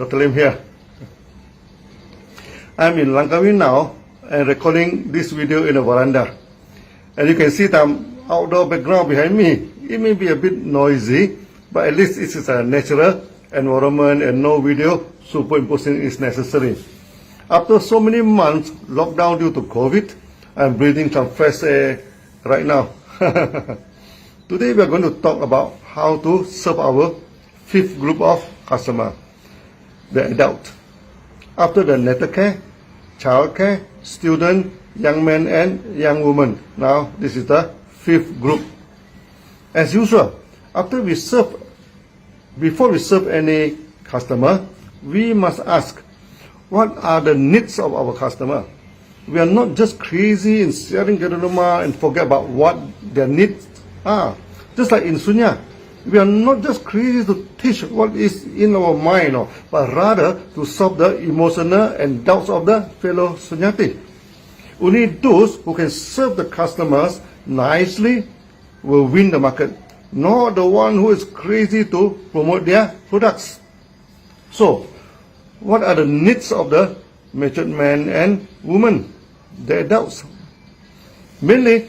Dr. Lim here. I'm in Langkawi now and recording this video in a veranda. And you can see the outdoor background behind me. It may be a bit noisy, but at least it is a natural environment and no video superimposing is necessary. After so many months lockdown due to COVID, I'm breathing some fresh air right now. Today we are going to talk about how to serve our fifth group of customer, the adult. After the natal care, child care, student, young men and young women. Now this is the fifth group. As usual, before we serve any customer, we must ask, what are the needs of our customer? We are not just crazy in sharing Geronoma and forget about what their needs are. Just like in Sunya, we are not just crazy to teach what is in our mind, but rather to solve the emotional and doubts of the fellow Sunyati. Only those who can serve the customers nicely will win the market, not the one who is crazy to promote their products. So, what are the needs of the matured men and women, the adults? Mainly,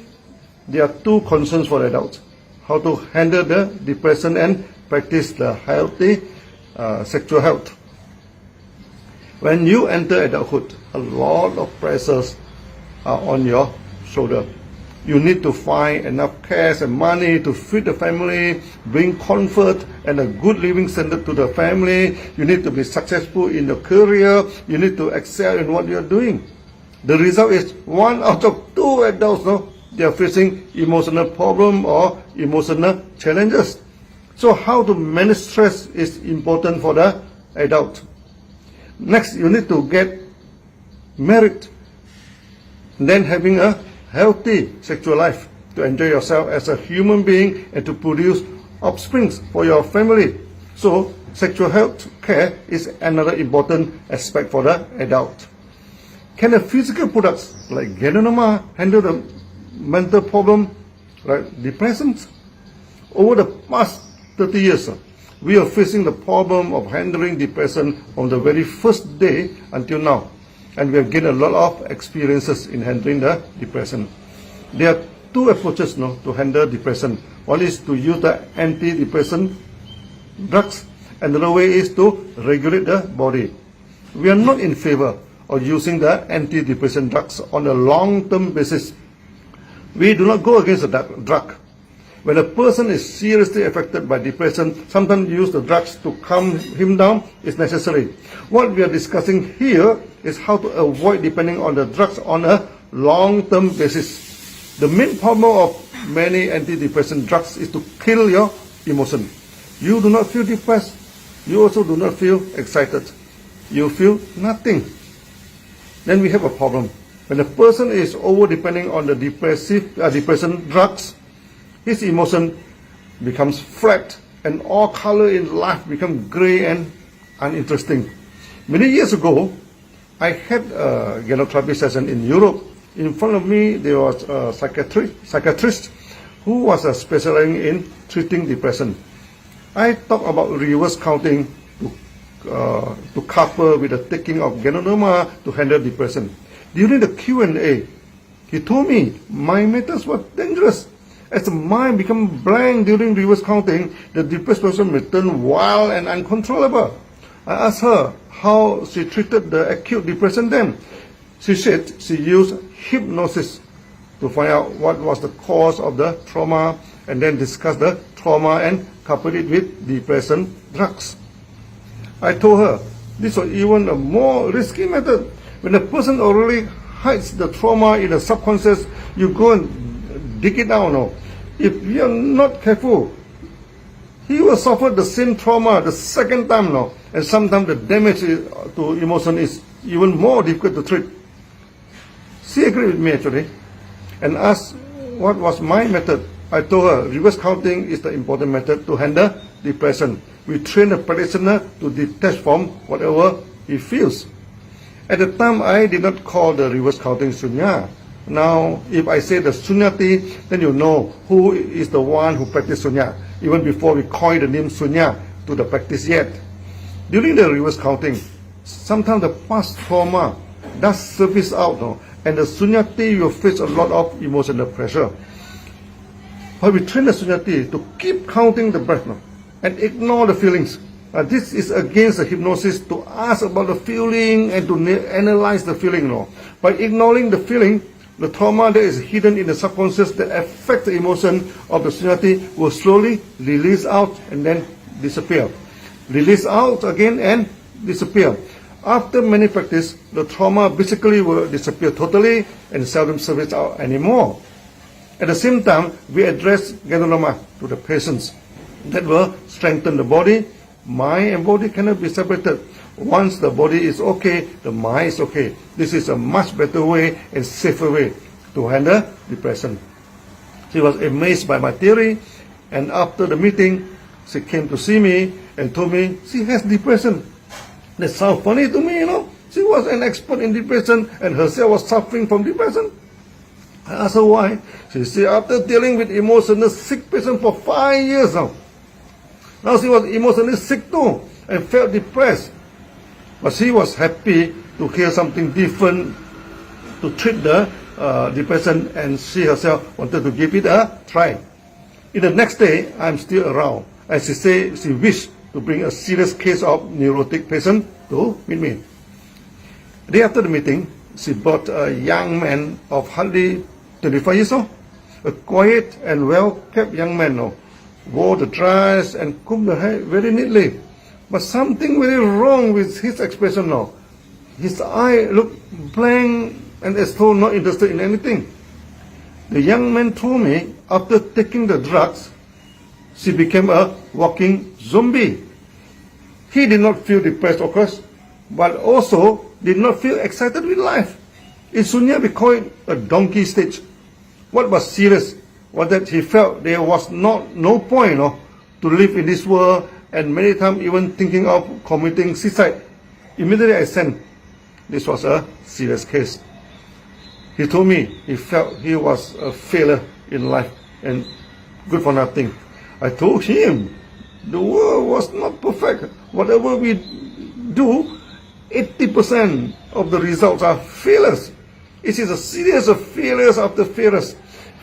there are two concerns for adults: how to handle the depression and practice the healthy sexual health. When you enter adulthood, a lot of pressures are on your shoulder. You need to find enough cash and money to feed the family, bring comfort and a good living standard to the family. You need to be successful in your career. You need to excel in what you are doing. The result is 1 out of 2 adults, they are facing emotional problem or emotional challenges. So how to manage stress is important for the adult. Next, you need to get married, then having a healthy sexual life to enjoy yourself as a human being and to produce offspring for your family. So sexual health care is another important aspect for the adult. Can the physical products like Geronoma handle the mental problem like depression? Over the past 30 years, we are facing the problem of handling depression from the very first day until now. And we have gained a lot of experiences in handling the depression. There are 2 approaches to handle depression. One is to use the antidepressant drugs, and the other way is to regulate the body. We are not in favor of using the antidepressant drugs on a long-term basis. We do not go against the drug. When a person is seriously affected by depression, sometimes use the drugs to calm him down is necessary. What we are discussing here is how to avoid depending on the drugs on a long-term basis. The main problem of many antidepressant drugs is to kill your emotion. You do not feel depressed. You also do not feel excited. You feel nothing. Then we have a problem. When a person is over-depending on the depression drugs, his emotion becomes flat and all color in life becomes gray and uninteresting. Many years ago, I had a genotherapy session in Europe. In front of me, there was a psychiatrist who was specializing in treating depression. I talked about reverse counting to couple with the taking of Geronoma to handle depression. During the Q&A, he told me my methods were dangerous. As the mind becomes blank during reverse counting, the depressed person may turn wild and uncontrollable. I asked her how she treated the acute depression then. She said she used hypnosis to find out what was the cause of the trauma and then discuss the trauma and couple it with depression drugs. I told her this was even a more risky method. When a person already hides the trauma in the subconscious, you go and dig it out. If you are not careful, he will suffer the same trauma the second time and sometimes the damage to emotion is even more difficult to treat. She agreed with me actually and asked what was my method. I told her reverse counting is the important method to handle depression. We train the practitioner to detach from whatever he feels. At the time, I did not call the reverse counting Sunya. Now, if I say the Sunyati, then you know who is the one who practiced Sunya, even before we coin the name Sunya to the practice yet. During the reverse counting, sometimes the past trauma does surface out, no? And the sunyati will face a lot of emotional pressure. But we train the sunyati to keep counting the breath, no? And ignore the feelings. This is against the hypnosis to ask about the feeling and to analyze the feeling, no? By ignoring the feeling, the trauma that is hidden in the subconscious that affects the emotion of the sunyati will slowly release out and then disappear. Release out again and disappear. After many practice, the trauma basically will disappear totally and seldom surface out anymore. At the same time, we address Ganolama to the patients. That will strengthen the body. Mind and body cannot be separated. Once the body is okay, the mind is okay. This is a much better way and safer way to handle depression. She was amazed by my theory, and after the meeting, she came to see me and told me she has depression. That sounds funny to me, you know. She was an expert in depression and herself was suffering from depression. I asked her why. She said after dealing with emotionally sick patient for 5 years now. Now she was emotionally sick too and felt depressed. But she was happy to hear something different to treat the depression, and she herself wanted to give it a try. In the next day, I'm still around. And she said she wished to bring a serious case of neurotic patient to meet me. The day after the meeting, she brought a young man of hardly 25 years old, a quiet and well-kept young man, wore the dress and combed the hair very neatly. But something very wrong with his expression now. His eye looked blank and as though not interested in anything. The young man told me after taking the drugs, she became a walking zombie. He did not feel depressed, of course, but also did not feel excited with life. In Sunya, we call it a donkey stage. What was serious was that he felt there was no point to live in this world, and many times even thinking of committing suicide. Immediately I sensed this was a serious case. He told me he felt he was a failure in life and good for nothing. I told him the world was not perfect. Whatever we do, 80% of the results are failures. It is a series of failures after failures.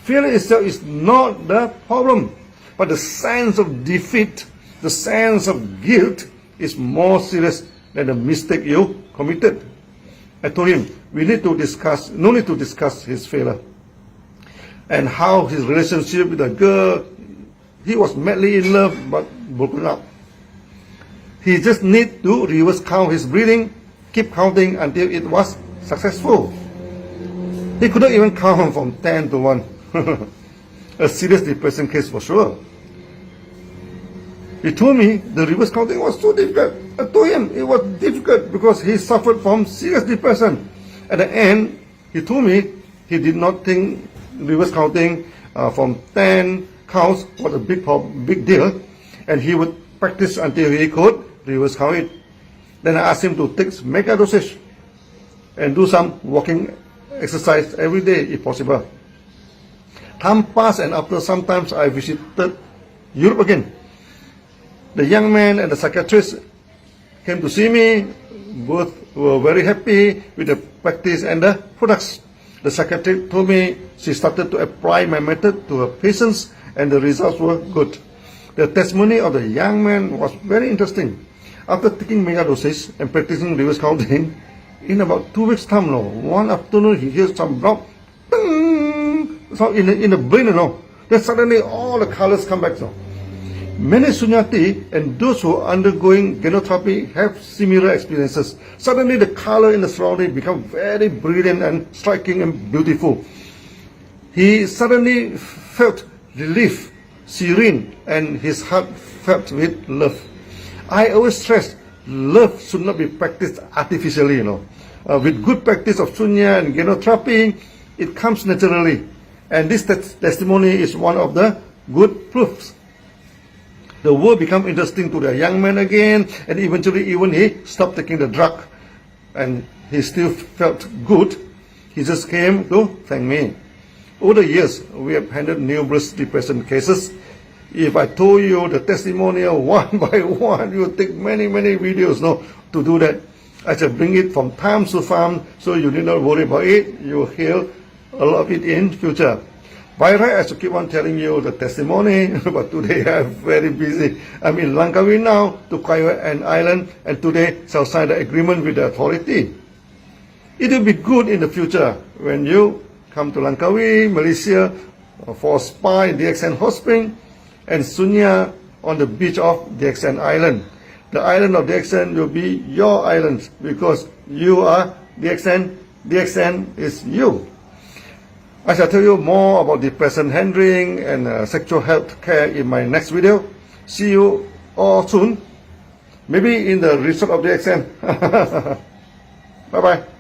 Failure itself is not the problem, but the sense of defeat, the sense of guilt is more serious than the mistake you committed. I told him we need to discuss, no need to discuss his failure and how his relationship with a girl, he was madly in love but broken up. He just need to reverse count his breathing, keep counting until it was successful. He couldn't even count from 10 to 1. A serious depression case for sure. He told me the reverse counting was so difficult. I told him it was difficult because he suffered from serious depression. At the end, he told me he did not think reverse counting from 10 counts was a big deal, and he would practice until he could reverse count it. Then I asked him to take mega dosage and do some walking exercise every day if possible. Time passed, and after some time I visited Europe again. The young man and the psychiatrist came to see me. Both were very happy with the practice and the products. The psychiatrist told me she started to apply my method to her patients and the results were good. The testimony of the young man was very interesting. After taking mega doses and practicing reverse counting, in about 2 weeks' time, one afternoon he hears some drop, so in the brain, then suddenly all the colors come back. Many sunyati and those who are undergoing genotherapy have similar experiences. Suddenly the color in the surrounding become very brilliant and striking and beautiful. He suddenly felt relief, serene, and his heart felt with love. I always stress, love should not be practiced artificially, With good practice of sunya and genotherapy, it comes naturally. And this testimony is one of the good proofs. The world became interesting to the young man again, and eventually even he stopped taking the drug, and he still felt good. He just came to thank me. Over the years, we have handled numerous depression cases. If I told you the testimonial one by one, you take many videos to do that. I shall bring it from time to time, so you need not worry about it. You will hear a lot of it in future. By right, I should keep on telling you the testimony, but today I'm very busy. I'm in Langkawi now to acquire an island, and today shall sign the agreement with the authority. It will be good in the future when you come to Langkawi, Malaysia, for a spa in DXN Hot Spring, and Sunya on the beach of DXN Island. The island of DXN will be your island because you are DXN. DXN is you. I shall tell you more about depression handling and sexual health care in my next video. See you all soon. Maybe in the resort of DXN. Bye bye.